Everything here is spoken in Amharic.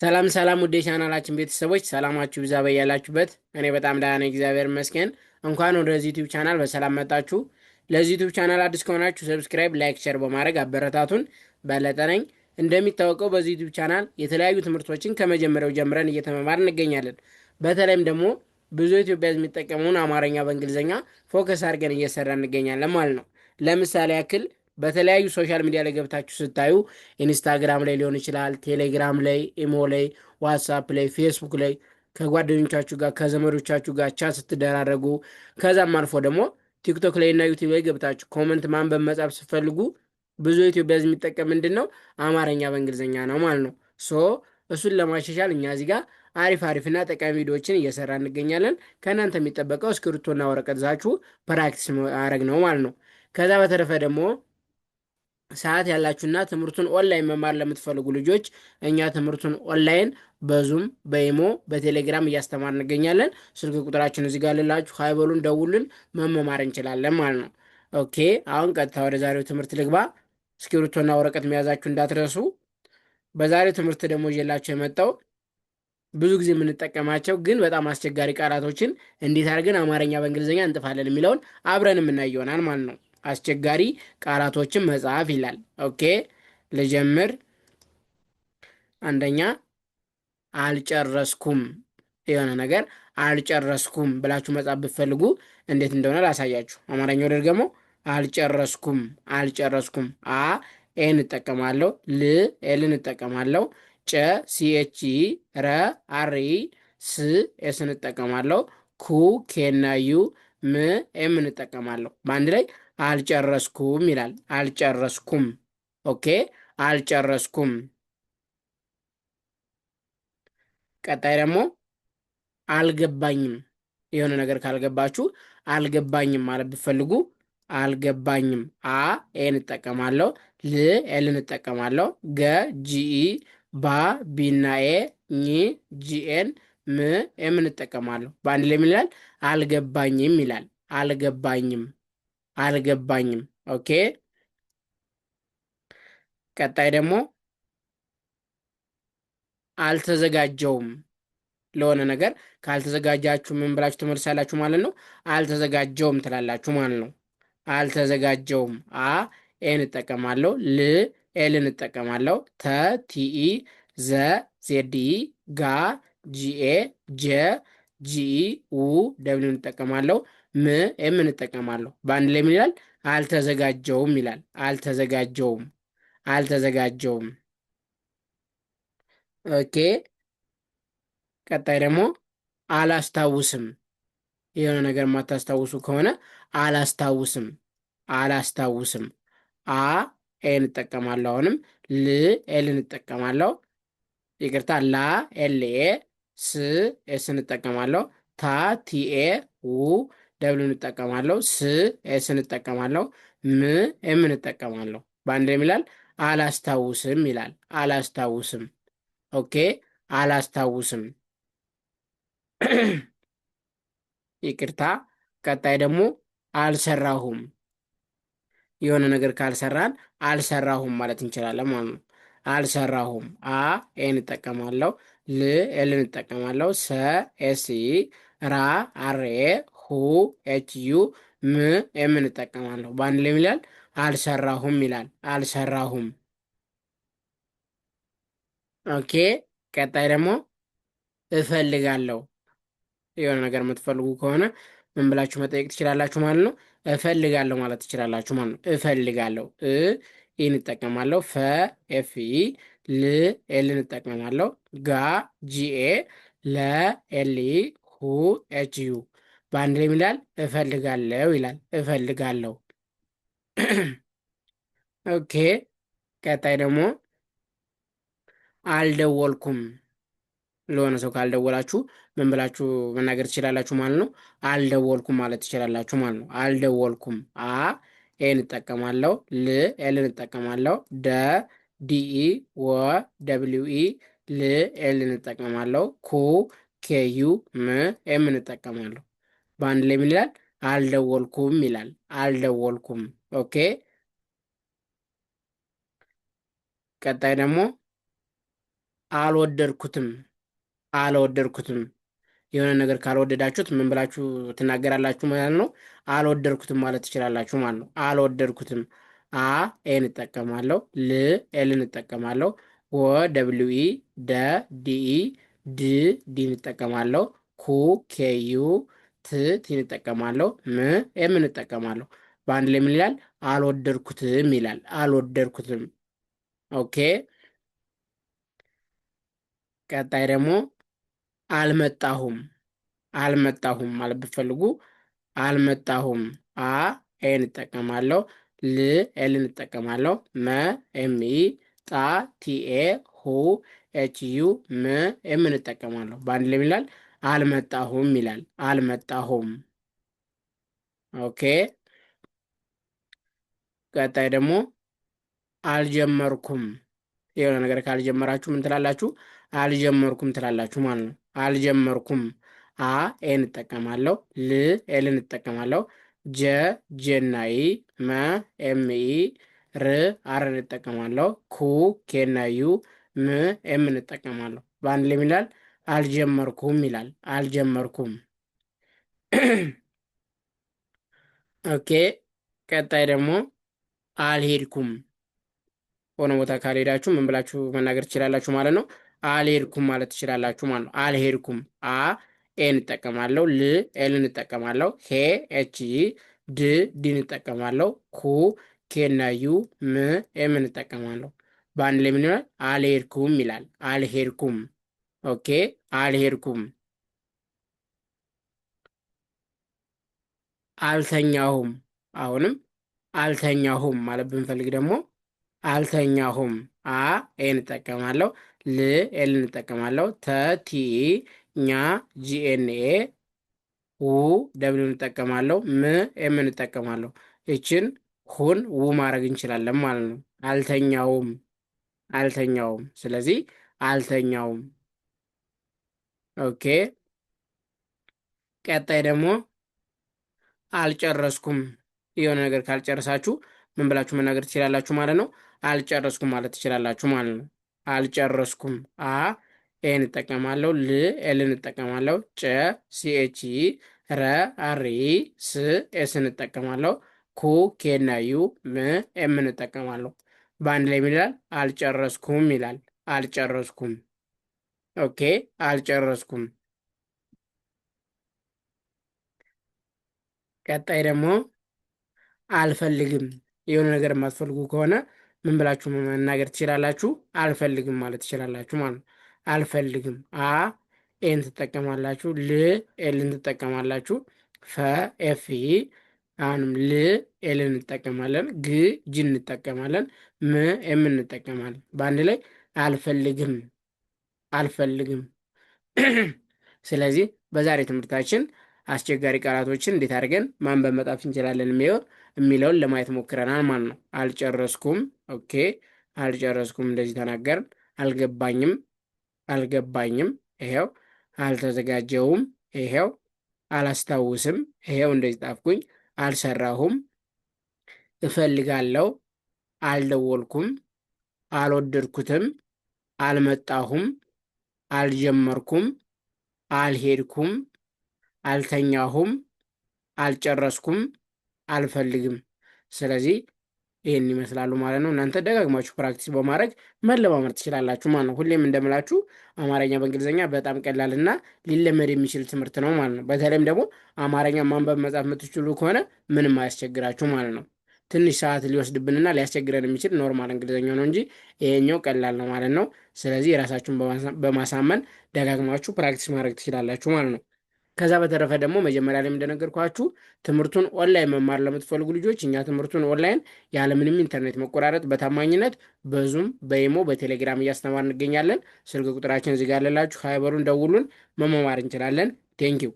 ሰላም ሰላም ውዴ ቻናላችን ቤተሰቦች ሰላማችሁ ይብዛ በያላችሁበት። እኔ በጣም ደህና ነኝ፣ እግዚአብሔር ይመስገን። እንኳን ወደዚህ ዩቲዩብ ቻናል በሰላም መጣችሁ። ለዚህ ዩቲዩብ ቻናል አዲስ ከሆናችሁ ሰብስክራይብ፣ ላይክ፣ ሸር በማድረግ አበረታቱን። በለጠ ነኝ። እንደሚታወቀው በዚህ ዩቲዩብ ቻናል የተለያዩ ትምህርቶችን ከመጀመሪያው ጀምረን እየተመማር እንገኛለን። በተለይም ደግሞ ብዙ ኢትዮጵያ የሚጠቀመውን አማርኛ በእንግሊዝኛ ፎከስ አድርገን እየሰራ እንገኛለን ማለት ነው። ለምሳሌ ያክል በተለያዩ ሶሻል ሚዲያ ላይ ገብታችሁ ስታዩ ኢንስታግራም ላይ ሊሆን ይችላል፣ ቴሌግራም ላይ፣ ኢሞ ላይ፣ ዋትሳፕ ላይ፣ ፌስቡክ ላይ ከጓደኞቻችሁ ጋር ከዘመዶቻችሁ ጋር ቻት ስትደራረጉ ከዛም አልፎ ደግሞ ቲክቶክ ላይ እና ዩቲዩብ ላይ ገብታችሁ ኮመንት ማንበብ መጻፍ ስትፈልጉ ብዙ ኢትዮጵያ ሕዝብ የሚጠቀም ምንድን ነው አማርኛ በእንግሊዝኛ ነው ማለት ነው። ሶ እሱን ለማሻሻል እኛ እዚህ ጋር አሪፍ አሪፍና ጠቃሚ ቪዲዮዎችን እየሰራ እንገኛለን። ከእናንተ የሚጠበቀው እስክሪብቶና ወረቀት ይዛችሁ ፕራክቲስ ማድረግ ነው ማለት ነው። ከዛ በተረፈ ደግሞ ሰዓት ያላችሁና ትምህርቱን ኦንላይን መማር ለምትፈልጉ ልጆች እኛ ትምህርቱን ኦንላይን በዙም በኢሞ በቴሌግራም እያስተማር እንገኛለን። ስልክ ቁጥራችን እዚህ ጋር ልላችሁ፣ ሀይበሉን ደውልን፣ መመማር እንችላለን ማለት ነው። ኦኬ፣ አሁን ቀጥታ ወደ ዛሬው ትምህርት ልግባ። እስክሪብቶና ወረቀት መያዛችሁ እንዳትረሱ። በዛሬው ትምህርት ደግሞ ይዤላችሁ የመጣው ብዙ ጊዜ የምንጠቀማቸው ግን በጣም አስቸጋሪ ቃላቶችን እንዴት አድርገን አማርኛ በእንግሊዝኛ እንጥፋለን የሚለውን አብረን የምናይ ይሆናል ማለት ነው። አስቸጋሪ ቃላቶችን መጽሐፍ ይላል። ኦኬ ልጀምር። አንደኛ አልጨረስኩም። የሆነ ነገር አልጨረስኩም ብላችሁ መጽሐፍ ብትፈልጉ እንዴት እንደሆነ ላሳያችሁ። አማርኛው ደግሞ አልጨረስኩም። አልጨረስኩም። አ ኤን እጠቀማለሁ። ል ኤልን እጠቀማለሁ። ጨ ሲኤች ረ አሪ ስ ኤስን እጠቀማለሁ። ኩ ኬና ዩ ም ኤምን እጠቀማለሁ። በአንድ ላይ አልጨረስኩም ይላል። አልጨረስኩም። ኦኬ አልጨረስኩም። ቀጣይ ደግሞ አልገባኝም። የሆነ ነገር ካልገባችሁ አልገባኝም ማለት ብትፈልጉ አልገባኝም። አ ኤን እጠቀማለሁ። ል ኤልን እጠቀማለሁ። ገ ጂኢ ባ ቢና ኤ ኝ ጂኤን ም ኤምን እጠቀማለሁ። በአንድ ላይ ምን ይላል? አልገባኝም ይላል። አልገባኝም። አልገባኝም። ኦኬ ቀጣይ ደግሞ አልተዘጋጀውም። ለሆነ ነገር ካልተዘጋጃችሁ ምን ብላችሁ ትመልሳላችሁ ማለት ነው? አልተዘጋጀውም ትላላችሁ ማለት ነው። አልተዘጋጀውም። አ ኤን እጠቀማለሁ። ል ኤልን እጠቀማለሁ። ተ ቲኢ ዘ ዜድኢ ጋ ጂኤ ጀ ጂኢ ው ደብሊውን እጠቀማለሁ። ም ኤምን እጠቀማለሁ። በአንድ ላይ ምን ይላል? አልተዘጋጀውም ይላል። አልተዘጋጀውም። አልተዘጋጀውም። ኦኬ ቀጣይ ደግሞ አላስታውስም። የሆነ ነገር የማታስታውሱ ከሆነ አላስታውስም። አላስታውስም። አ ኤን እጠቀማለሁ። አሁንም ል ኤልን እጠቀማለሁ። ይቅርታ ላ ኤልኤ ስ ኤስን እጠቀማለሁ። ታ ቲኤ ው ደብልን እጠቀማለሁ። ስ ኤስን እጠቀማለሁ። ም ኤምን እጠቀማለሁ። በአንድ ላይ ይላል አላስታውስም ይላል። አላስታውስም። ኦኬ አላስታውስም። ይቅርታ። ቀጣይ ደግሞ አልሰራሁም። የሆነ ነገር ካልሰራን አልሰራሁም ማለት እንችላለን ማለት ነው። አልሰራሁም። አ ኤን እጠቀማለሁ። ል ኤልን እጠቀማለሁ። ሰ ኤስ ራ አር ኤ ሁ ኤች ዩ ም ኤምን እጠቀማለሁ። በአንድ ላይ ይላል አልሰራሁም ይላል። አልሰራሁም። ኦኬ ቀጣይ ደግሞ እፈልጋለሁ። የሆነ ነገር የምትፈልጉ ከሆነ ምን ብላችሁ መጠየቅ ትችላላችሁ ማለት ነው። እፈልጋለሁ ማለት ትችላላችሁ ማለት ነው። እፈልጋለሁ። ኢን እጠቀማለሁ። ፈ ኤፍ ኢ ል ኤልን እጠቀማለሁ። ጋ ጂኤ ለ ኤል ሁ ኤች ዩ በአንድ ላይ ይላል እፈልጋለሁ ይላል። እፈልጋለሁ። ኦኬ ቀጣይ ደግሞ አልደወልኩም። ለሆነ ሰው ካልደወላችሁ ምን ብላችሁ መናገር ትችላላችሁ ማለት ነው። አልደወልኩም ማለት ትችላላችሁ ማለት ነው። አልደወልኩም። አ ኤን እጠቀማለሁ። ል ኤልን እጠቀማለሁ። ደ ዲኢ ወ ደብሊው ል ኤልን እጠቀማለሁ። ኩ ኬዩ ም ኤምን እጠቀማለሁ። በአንድ ላይ ምን ይላል? አልደወልኩም ይላል። አልደወልኩም። ኦኬ ቀጣይ ደግሞ አልወደድኩትም አልወደድኩትም። የሆነ ነገር ካልወደዳችሁት ምን ብላችሁ ትናገራላችሁ ማለት ነው? አልወደድኩትም ማለት ትችላላችሁ ማለት ነው። አልወደድኩትም። አ ኤን እጠቀማለሁ። ል ኤልን እጠቀማለሁ። ወ ደብሊው ኢ ደ ዲኢ ድ ዲን እጠቀማለሁ። ኩ ኬዩ ት ቲን እጠቀማለሁ። ም ኤምን እጠቀማለሁ። በአንድ ላይ ምን ይላል? አልወደድኩትም ይላል። አልወደድኩትም። ኦኬ። ቀጣይ ደግሞ አልመጣሁም። አልመጣሁም ማለት ብትፈልጉ አልመጣሁም። አ ኤን እጠቀማለሁ። ል ኤልን እጠቀማለሁ። መ ኤምኢ ጣ ቲኤ ሁ ኤች ዩ ም ኤምን እጠቀማለሁ። በአንድ ላይ ይላል አልመጣሁም ይላል። አልመጣሁም። ኦኬ። ቀጣይ ደግሞ አልጀመርኩም። የሆነ ነገር ካልጀመራችሁ ምን ትላላችሁ? አልጀመርኩም ትላላችሁ ማለት ነው። አልጀመርኩም። አ ኤን እጠቀማለሁ። ል ኤልን እጠቀማለሁ። ጀ ጄናይ መ ኤምኢ ር አርን እጠቀማለሁ። ኩ ኬናዩ ም ኤምን እጠቀማለሁ። በአንድ ላይ ይላል አልጀመርኩም ይላል። አልጀመርኩም። ኦኬ። ቀጣይ ደግሞ አልሄድኩም። ሆነ ቦታ ካልሄዳችሁ ምን ብላችሁ መናገር ትችላላችሁ ማለት ነው? አልሄድኩም ማለት ትችላላችሁ ማለት ነው። አልሄድኩም። አ ኤን እጠቀማለሁ። ል ኤልን እጠቀማለሁ። ሄ ኤች ይ ድ ዲን እጠቀማለሁ። ኩ ኬና ዩ ም ኤምን እጠቀማለሁ። በአንድ ላይ ምን ይላል? አልሄድኩም ይላል። አልሄድኩም። ኦኬ። አልሄድኩም። አልተኛሁም። አሁንም አልተኛሁም ማለት ብንፈልግ ደግሞ አልተኛሁም። አ ኤን እጠቀማለሁ። ል ኤልን እጠቀማለሁ። ተ ቲ ኛ ጂኤንኤ ው ደብሊውን እጠቀማለሁ። ም ኤምን እጠቀማለሁ። ይችን ሁን ው ማድረግ እንችላለን ማለት ነው። አልተኛውም። አልተኛውም። ስለዚህ አልተኛውም። ኦኬ። ቀጣይ ደግሞ አልጨረስኩም። የሆነ ነገር ካልጨረሳችሁ ምን ብላችሁ መናገር ትችላላችሁ ማለት ነው? አልጨረስኩም ማለት ትችላላችሁ ማለት ነው። አልጨረስኩም። አ ኤን እጠቀማለሁ። ል ኤልን እጠቀማለሁ። ጨ ሲኤች ረ አሪ ስ ኤስን እጠቀማለሁ። ኩ ኬና ዩ ም ኤምን እጠቀማለሁ። በአንድ ላይ ምን ይላል? አልጨረስኩም ይላል። አልጨረስኩም። ኦኬ። አልጨረስኩም። ቀጣይ ደግሞ አልፈልግም። የሆነ ነገር የማትፈልጉ ከሆነ ምን ብላችሁ መናገር ትችላላችሁ? አልፈልግም ማለት ትችላላችሁ ማለት ነው። አልፈልግም። አ ኤን ትጠቀማላችሁ። ል ኤልን ትጠቀማላችሁ። ፈ ኤፍ አሁንም ል ኤልን እንጠቀማለን። ግ ጅ እንጠቀማለን። ም ኤም እንጠቀማለን። በአንድ ላይ አልፈልግም። አልፈልግም። ስለዚህ በዛሬ ትምህርታችን አስቸጋሪ ቃላቶችን እንዴት አድርገን ማንበብ መጻፍ እንችላለን የሚለውን ለማየት ሞክረናል ማለት ነው። አልጨረስኩም። ኦኬ። አልጨረስኩም እንደዚህ ተናገርን። አልገባኝም። አልገባኝም። ይሄው። አልተዘጋጀውም። ይሄው። አላስታውስም። ይሄው እንደዚህ ጣፍኩኝ። አልሰራሁም። እፈልጋለሁ። አልደወልኩም። አልወደድኩትም። አልመጣሁም። አልጀመርኩም። አልሄድኩም። አልተኛሁም። አልጨረስኩም። አልፈልግም። ስለዚህ ይህን ይመስላሉ ማለት ነው። እናንተ ደጋግማችሁ ፕራክቲስ በማድረግ መለማመድ ትችላላችሁ ማለት ነው። ሁሌም እንደምላችሁ አማርኛ በእንግሊዝኛ በጣም ቀላልና ሊለመድ የሚችል ትምህርት ነው ማለት ነው። በተለይም ደግሞ አማርኛ ማንበብ መጻፍ የምትችሉ ከሆነ ምንም አያስቸግራችሁ ማለት ነው። ትንሽ ሰዓት ሊወስድብንና ሊያስቸግረን የሚችል ኖርማል እንግሊዝኛ ነው እንጂ ይሄኛው ቀላል ነው ማለት ነው። ስለዚህ የራሳችሁን በማሳመን ደጋግማችሁ ፕራክቲስ ማድረግ ትችላላችሁ ማለት ነው። ከዛ በተረፈ ደግሞ መጀመሪያ ላይ እንደነገርኳችሁ ትምህርቱን ኦንላይን መማር ለምትፈልጉ ልጆች እኛ ትምህርቱን ኦንላይን ያለምንም ኢንተርኔት መቆራረጥ በታማኝነት በዙም በኢሞ በቴሌግራም እያስተማር እንገኛለን። ስልክ ቁጥራችን እዚህ ጋር አለላችሁ። ሀይበሩን ደውሉን፣ መማማር እንችላለን። ቴንኪው